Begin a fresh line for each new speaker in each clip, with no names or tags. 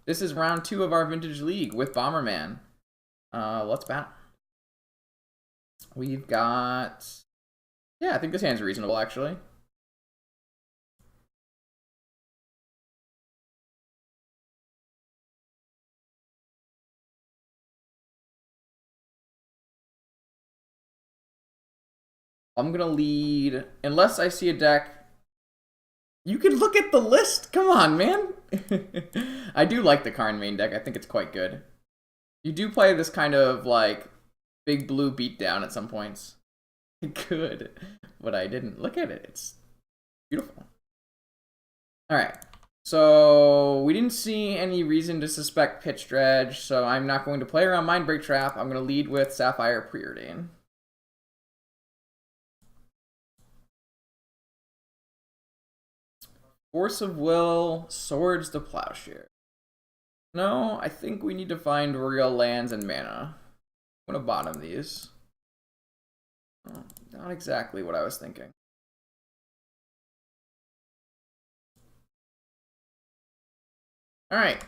This is round 2 of our Vintage League with Bomberman. Let's bat. We've got... Yeah, I think this hand's reasonable, actually. I'm going to lead, unless I see a deck. You can look at the list. Come on, man. I do like the Karn main deck. I think it's quite good. You do play this kind of, like, big blue beatdown at some points. Good. But I didn't. Look at it. It's beautiful. Alright. So, we didn't see any reason to suspect Pitch Dredge, so I'm not going to play around Mindbreak Trap. I'm going to lead with Sapphire Preordain. Force of Will, Swords to Plowshare. No, I think we need to find real lands and mana. I'm going to bottom these. Oh, not exactly what I was thinking. Alright.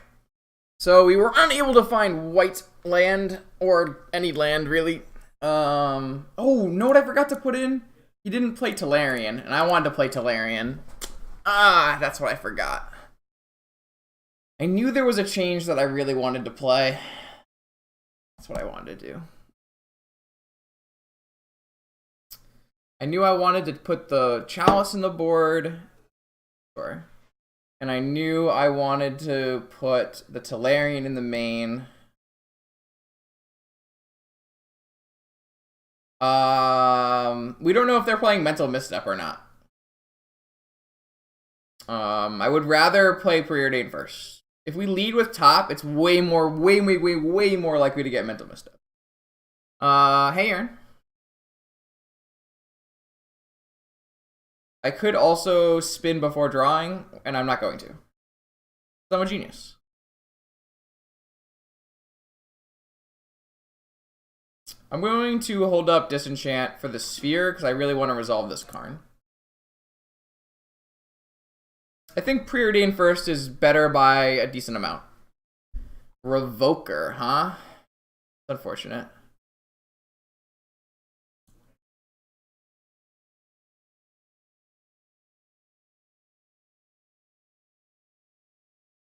So we were unable to find white land, or any land, really. Oh, know what I forgot to put in? He didn't play Tolarian, and I wanted to play Tolarian. Ah, that's what I forgot. I knew there was a change that I really wanted to play. That's what I wanted to do. I knew I wanted to put the Chalice in the board. Sure. And I knew I wanted to put the Tolarian in the main. We don't know if they're playing Mental Misstep or not. I would rather play Preordain first. If we lead with top, it's way more likely to get Mental Misstep. Hey, Aaron. I could also spin before drawing, and I'm not going to. I'm a genius. I'm going to hold up Disenchant for the Sphere, because I really want to resolve this Karn. I think Preordain first is better by a decent amount. Revoker, huh? Unfortunate.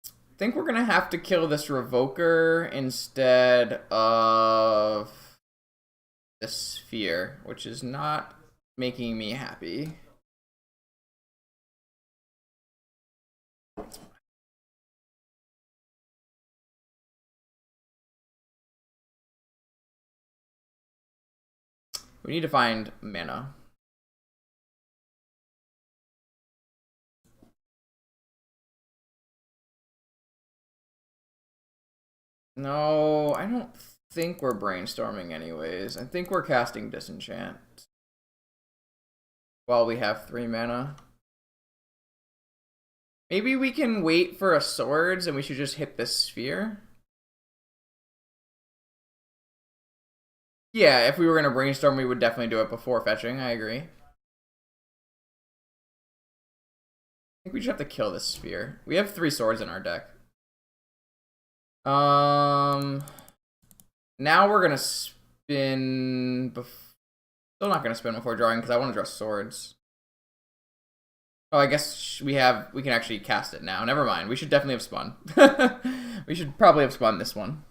I think we're gonna have to kill this Revoker instead of the Sphere, which is not making me happy. We need to find mana. No, I don't think we're brainstorming anyways. I think we're casting Disenchant while we have 3 mana. Maybe we can wait for a Swords and we should just hit this Sphere. Yeah, if we were going to brainstorm, we would definitely do it before fetching. I agree. I think we just have to kill this Sphere. We have 3 Swords in our deck. Now we're gonna spin. Still not gonna spin before drawing because I want to draw Swords. Oh, I guess we can actually cast it now. Never mind. We should definitely have spun. We should probably have spun this one.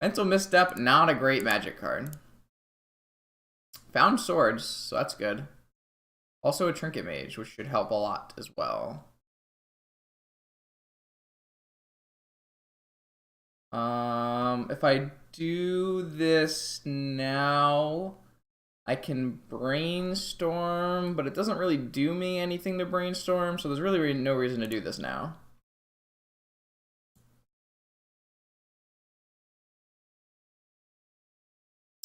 Mental Misstep, not a great Magic card. Found Swords, so that's good. Also a Trinket Mage, which should help a lot as well. If I do this now, I can brainstorm, but it doesn't really do me anything to brainstorm, so there's really no reason to do this now.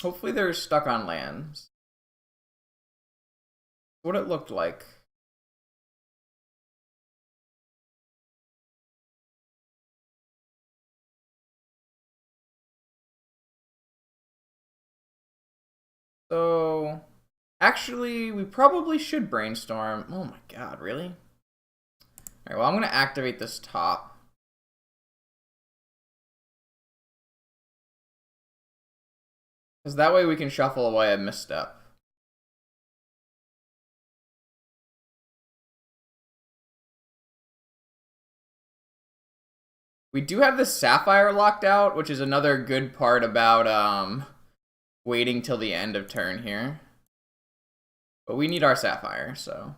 Hopefully they're stuck on lands. What it looked like. So, actually, we probably should brainstorm. Oh my god, really? Alright, well, I'm going to activate this top. Because that way we can shuffle away a misstep. We do have the Sapphire locked out, which is another good part about waiting till the end of turn here. But we need our Sapphire, so.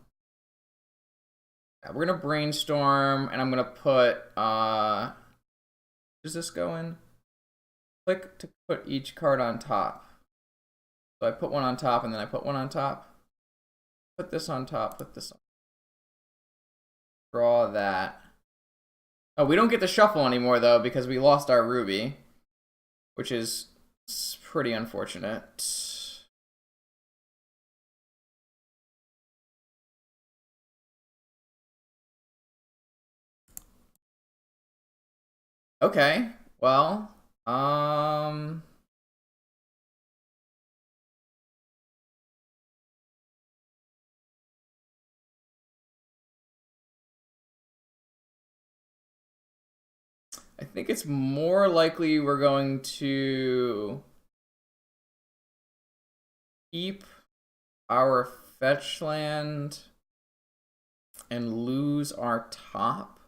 Yeah, we're gonna brainstorm, and I'm gonna put, does this go in? Click to put each card on top. So I put one on top, and then I put one on top. Put this on top, put this on. Draw that. Oh, we don't get to shuffle anymore, though, because we lost our ruby, which is pretty unfortunate. Okay, well, I think it's more likely we're going to keep our fetch land and lose our top.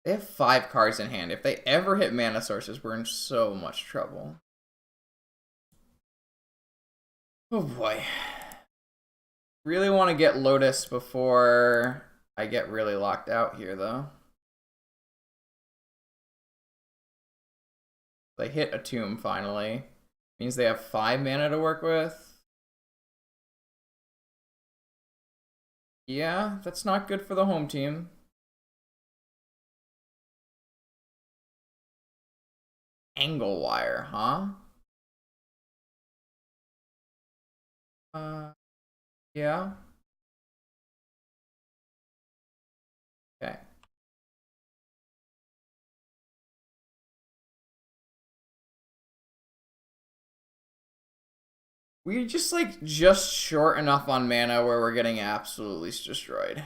They have 5 cards in hand. If they ever hit mana sources, we're in so much trouble. Oh boy. Really want to get Lotus before I get really locked out here, though. They hit a tomb finally. Means they have 5 mana to work with. Yeah, that's not good for the home team. Angle wire, huh? Yeah. Okay. We're just like just short enough on mana where we're getting absolutely destroyed.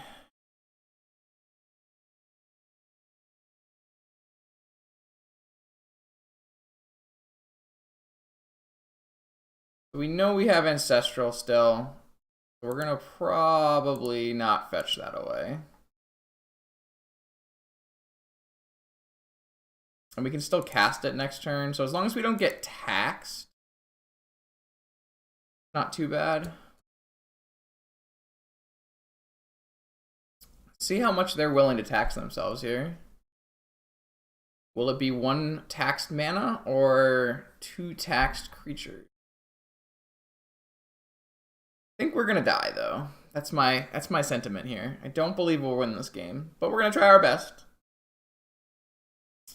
We know we have Ancestral still. So we're gonna probably not fetch that away. And we can still cast it next turn, so as long as we don't get taxed, not too bad. See how much they're willing to tax themselves here. Will it be 1 taxed mana or 2 taxed creatures? I think we're gonna die though. That's my sentiment here. I don't believe we'll win this game, but we're gonna try our best.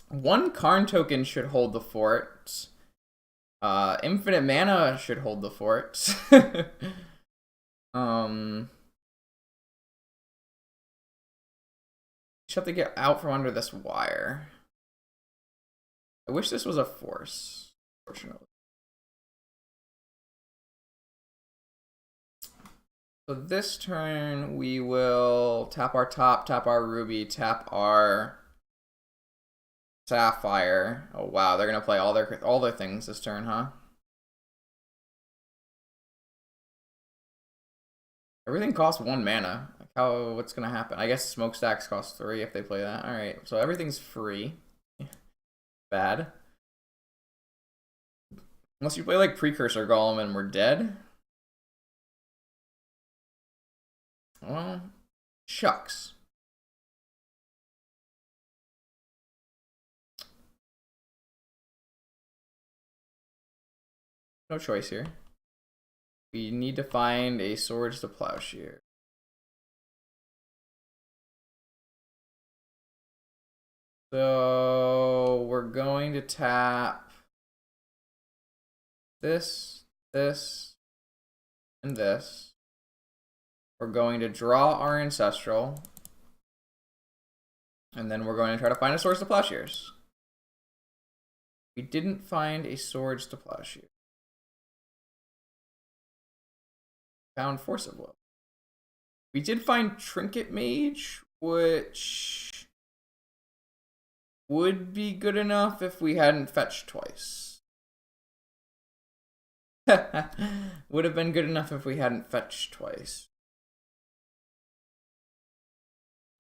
1 Karn token should hold the fort. Infinite mana should hold the fort. Just have to get out from under this wire. I wish this was a force, fortunately. So this turn, we will tap our top, tap our ruby, tap our sapphire. Oh wow, they're gonna play all their things this turn, huh? Everything costs 1 mana. Like what's gonna happen? I guess smokestacks cost 3 if they play that. All right, so everything's free. Bad. Unless you play like Precursor Golem and we're dead. Well, shucks. No choice here. We need to find a Swords to Plowshare. So we're going to tap this, this, and this. We're going to draw our Ancestral. And then we're going to try to find a Swords to Plowshares. We didn't find a Swords to Plowshare. Found Force of Will. We did find Trinket Mage, which would be good enough if we hadn't fetched twice. Would have been good enough if we hadn't fetched twice.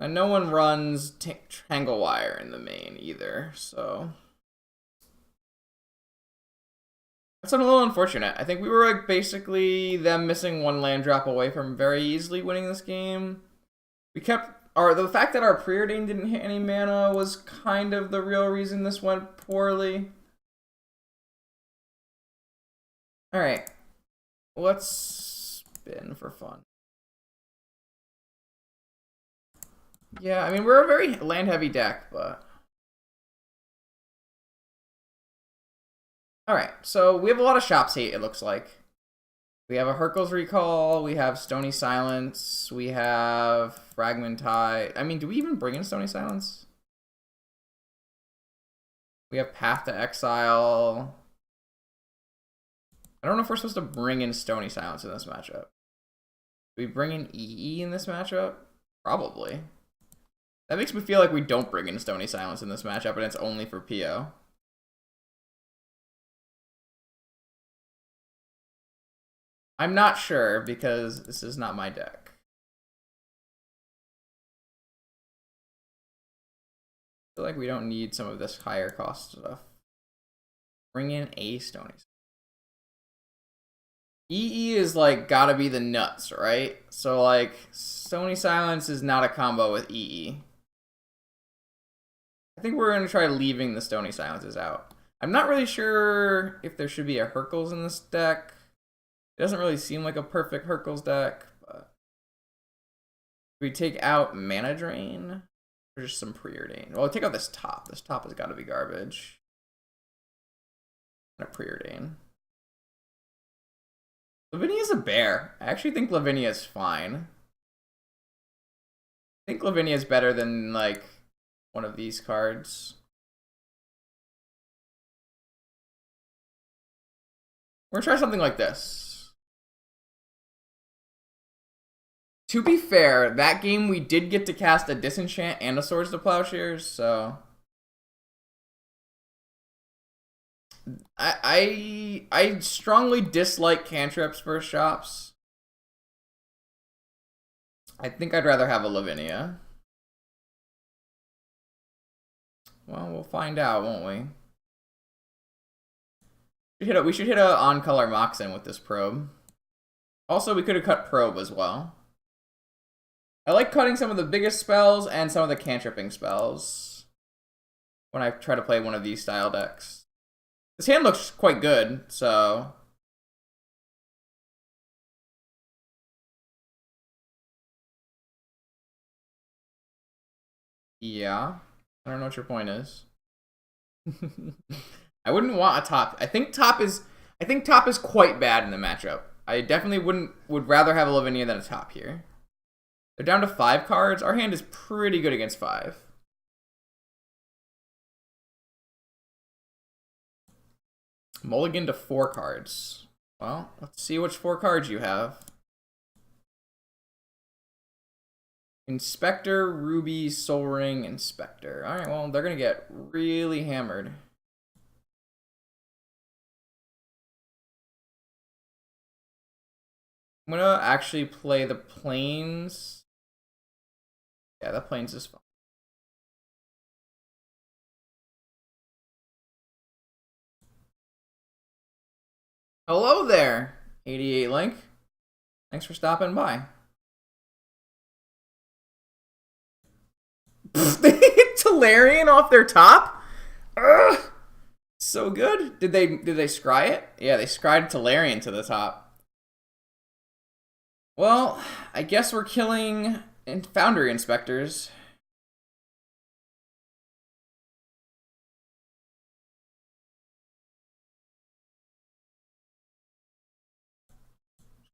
And no one runs Tangle Wire in the main either, so... That's a little unfortunate. I think we were like basically them missing one land drop away from very easily winning this game. We kept... the fact that our Preordain didn't hit any mana was kind of the real reason this went poorly. Alright. Let's spin for fun. Yeah, I mean, we're a very land-heavy deck, but... Alright, so we have a lot of Shops Hate, it looks like. We have a Hurkyl's Recall, we have Stony Silence, we have Fragmentite. I mean, do we even bring in Stony Silence? We have Path to Exile. I don't know if we're supposed to bring in Stony Silence in this matchup. Do we bring in EE in this matchup? Probably. That makes me feel like we don't bring in Stony Silence in this matchup and it's only for PO. I'm not sure because this is not my deck. I feel like we don't need some of this higher cost stuff. Bring in a Stony. EE is like gotta be the nuts, right? So like Stony Silence is not a combo with EE. I think we're gonna try leaving the Stony Silences out. I'm not really sure if there should be a Hurkyl's in this deck. It doesn't really seem like a perfect Hurkyl's deck, but we take out Mana Drain or just some Preordain. Well, take out this top. This top has got to be garbage. And a Preordain. Lavinia's a bear. I actually think Lavinia's fine. I think Lavinia's better than like one of these cards. We're gonna try something like this. To be fair, that game we did get to cast a Disenchant and a Swords to Plowshares, so... I strongly dislike cantrips for Shops. I think I'd rather have a Lavinia. Well, we'll find out, won't we? We should hit a on-color Moxen with this probe. Also, we could have cut probe as well. I like cutting some of the biggest spells and some of the cantripping spells when I try to play one of these style decks. This hand looks quite good, so... Yeah. I don't know what your point is. I wouldn't want a top. I think top is quite bad in the matchup. I definitely would rather have a Lavinia than a top here. They're down to 5 cards. Our hand is pretty good against 5. Mulligan to 4 cards. Well, let's see which 4 cards you have. Inspector, Ruby, Soul Ring, Inspector. Alright, well, they're going to get really hammered. I'm going to actually play the Plains. Yeah, that Plains is fine. Hello there, 88 Link. Thanks for stopping by. They hit Tolarian off their top? Ugh. So good. Did they scry it? Yeah, they scried Tolarian to the top. Well, I guess we're killing Foundry Inspectors.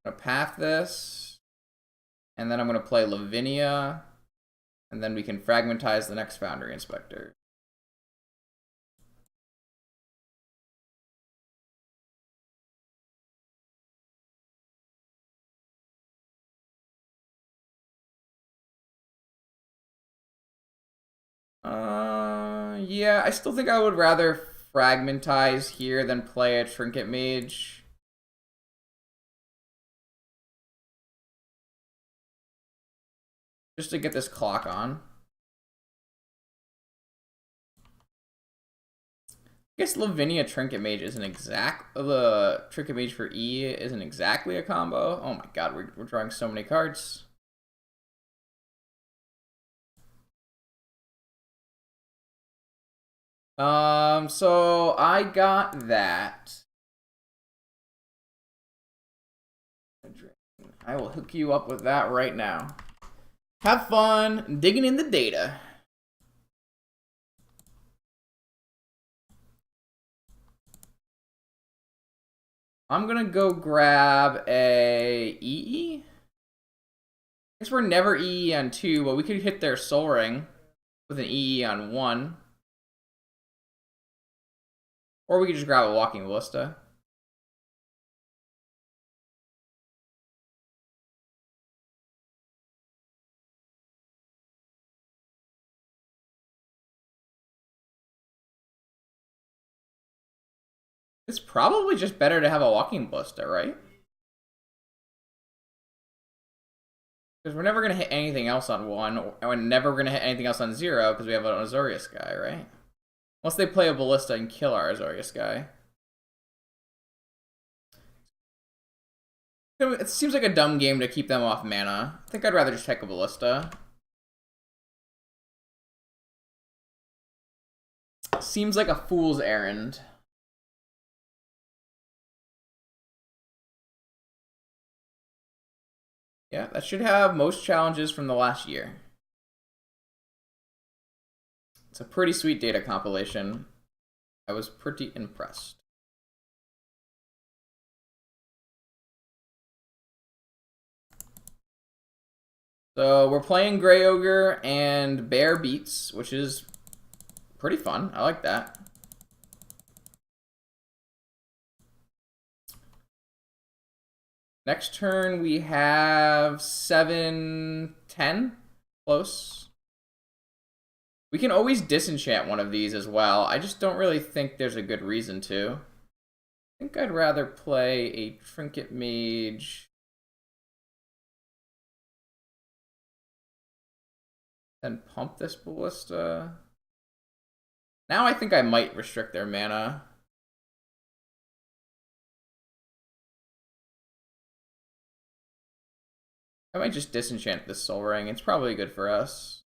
I'm gonna path this, and then I'm gonna play Lavinia, and then we can fragmentize the next Foundry Inspector. Yeah, I still think I would rather fragmentize here than play a Trinket Mage. Just to get this clock on. I guess Lavinia Trinket Mage isn't the Trinket Mage for E isn't exactly a combo. Oh my god, we're drawing so many cards. So I got that. I will hook you up with that right now. Have fun digging in the data. I'm gonna go grab a EE. I guess we're never EE on 2, but we could hit their Soul Ring with an EE on 1. Or we could just grab a Walking Ballista. It's probably just better to have a Walking Ballista, right? Because we're never going to hit anything else on 1, and we're never going to hit anything else on 0, because we have an Azorius guy, right? Unless they play a Ballista and kill our Azorius guy. It seems like a dumb game to keep them off mana. I think I'd rather just take a Ballista. Seems like a fool's errand. Yeah, that should have most challenges from the last year. It's a pretty sweet data compilation. I was pretty impressed. So we're playing Grey Ogre and Bear Beats, which is pretty fun. I like that. Next turn we have 7-10. Close. We can always disenchant one of these as well. I just don't really think there's a good reason to. I think I'd rather play a Trinket Mage than pump this Ballista. Now I think I might restrict their mana. I might just disenchant this Soul Ring. It's probably good for us.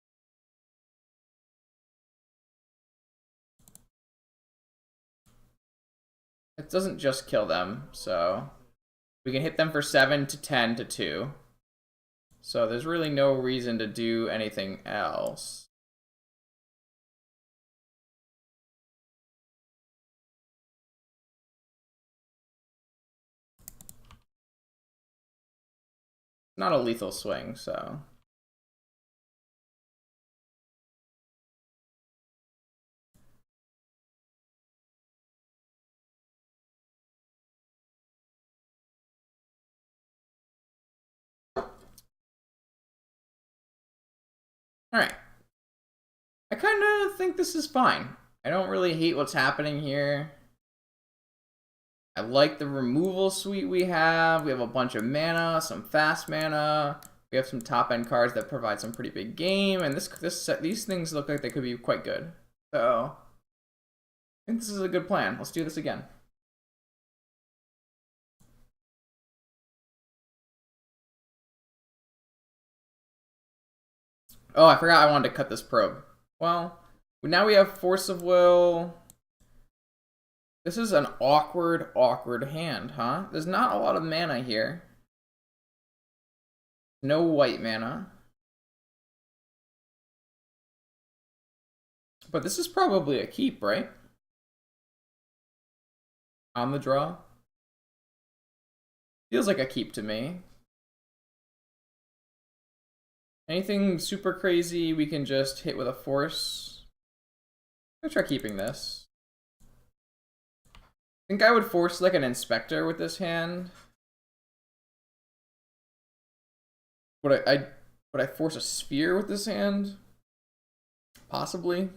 It doesn't just kill them, so we can hit them for 7 to 10 to 2. So there's really no reason to do anything else. Not a lethal swing, so. Alright. I kind of think this is fine. I don't really hate what's happening here. I like the removal suite we have. We have a bunch of mana, some fast mana. We have some top-end cards that provide some pretty big game, and these things look like they could be quite good. So, I think this is a good plan. Let's do this again. Oh, I forgot I wanted to cut this probe. Well, now we have Force of Will. This is an awkward hand, huh? There's not a lot of mana here. No white mana. But this is probably a keep, right? On the draw. Feels like a keep to me. Anything super crazy we can just hit with a force. I'm gonna try keeping this. I think I would force like an Inspector with this hand. Would I force a Sphere with this hand? Possibly.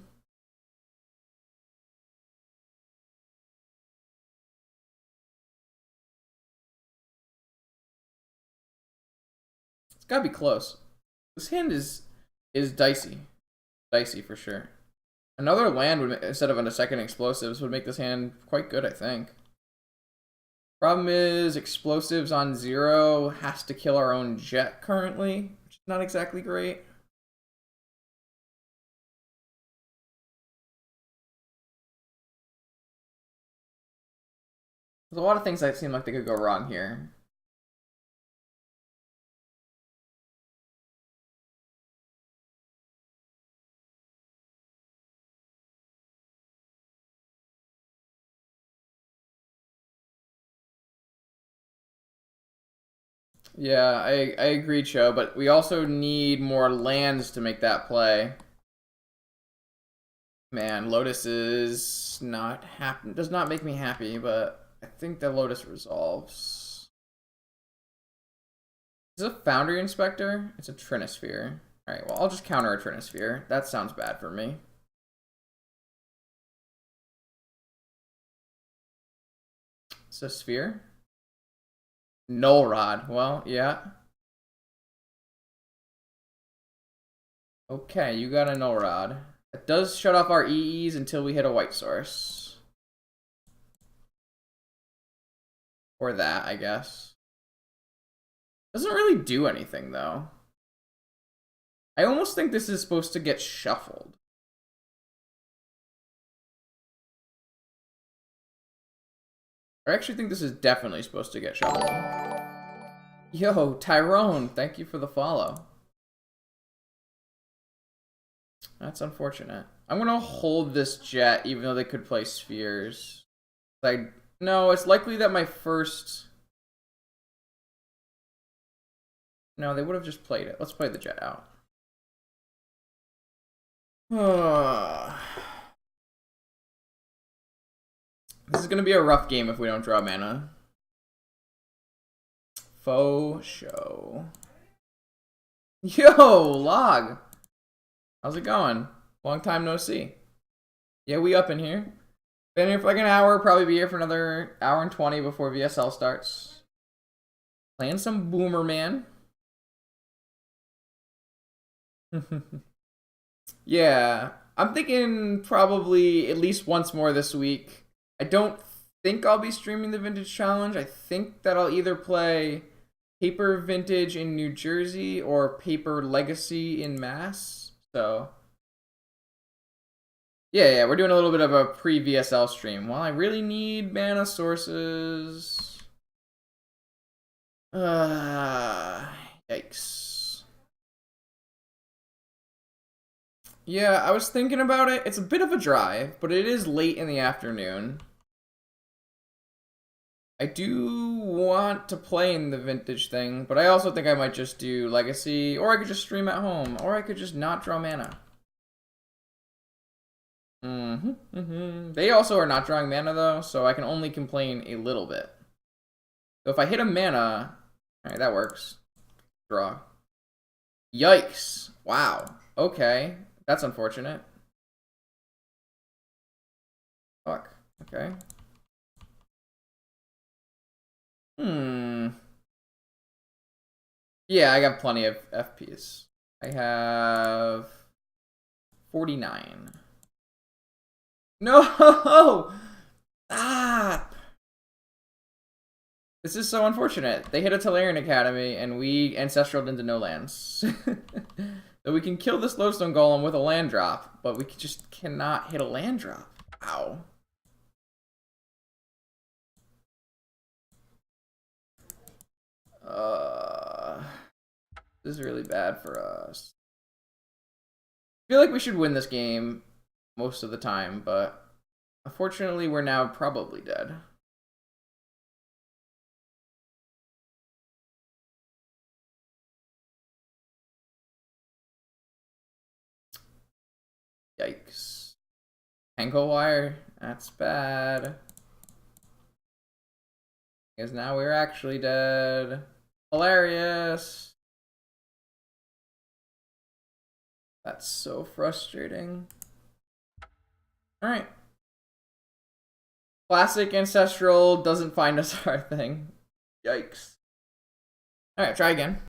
It's gotta be close. This hand is dicey. Dicey for sure. Another land would, instead of a second explosives, would make this hand quite good, I think. Problem is, explosives on 0 has to kill our own jet currently, which is not exactly great. There's a lot of things that seem like they could go wrong here. Yeah, I agree, Cho, but we also need more lands to make that play. Man, Lotus is not happy. Does not make me happy, but I think the Lotus resolves. Is it a Foundry Inspector? It's a Trinisphere. Alright, well, I'll just counter a Trinisphere. That sounds bad for me. It's a Sphere? Null Rod. Well, yeah. Okay, you got a Null Rod. It does shut off our EEs until we hit a white source. Or that, I guess. Doesn't really do anything, though. I almost think this is supposed to get shuffled. I actually think this is definitely supposed to get shuffled. Yo, Tyrone, thank you for the follow. That's unfortunate. I'm gonna hold this jet even though they could play spheres. No, it's likely that my first... No, they would have just played it. Let's play the jet out. This is gonna be a rough game if we don't draw mana. Faux show. Yo, Log! How's it going? Long time no see. Yeah, we up in here. Been here for like an hour, probably be here for another hour and 20 before VSL starts. Playing some Bomberman. Yeah, I'm thinking probably at least once more this week. I don't think I'll be streaming the Vintage Challenge. I think that I'll either play Paper Vintage in New Jersey or Paper Legacy in Mass. So, yeah, we're doing a little bit of a pre-VSL stream. Well, I really need mana sources. Yikes. Yeah, I was thinking about it. It's a bit of a drive, but it is late in the afternoon. I do want to play in the Vintage thing, but I also think I might just do Legacy, or I could just stream at home, or I could just not draw mana. They also are not drawing mana, though, so I can only complain a little bit. So if I hit a mana... Alright, that works. Draw. Yikes. Wow. Okay. That's unfortunate. Fuck. Okay. Yeah, I got plenty of FPs. I have 49. No! Ah! This is so unfortunate. They hit a Tolarian Academy, and we Ancestraled into no lands. So we can kill this Lodestone Golem with a land drop, but we just cannot hit a land drop. Ow. This is really bad for us. I feel like we should win this game most of the time, but unfortunately we're now probably dead. Yikes. Ankle wire? That's bad. Because now we're actually dead. Hilarious. That's so frustrating. Alright. Classic Ancestral doesn't find us our thing. Yikes. Alright, try again.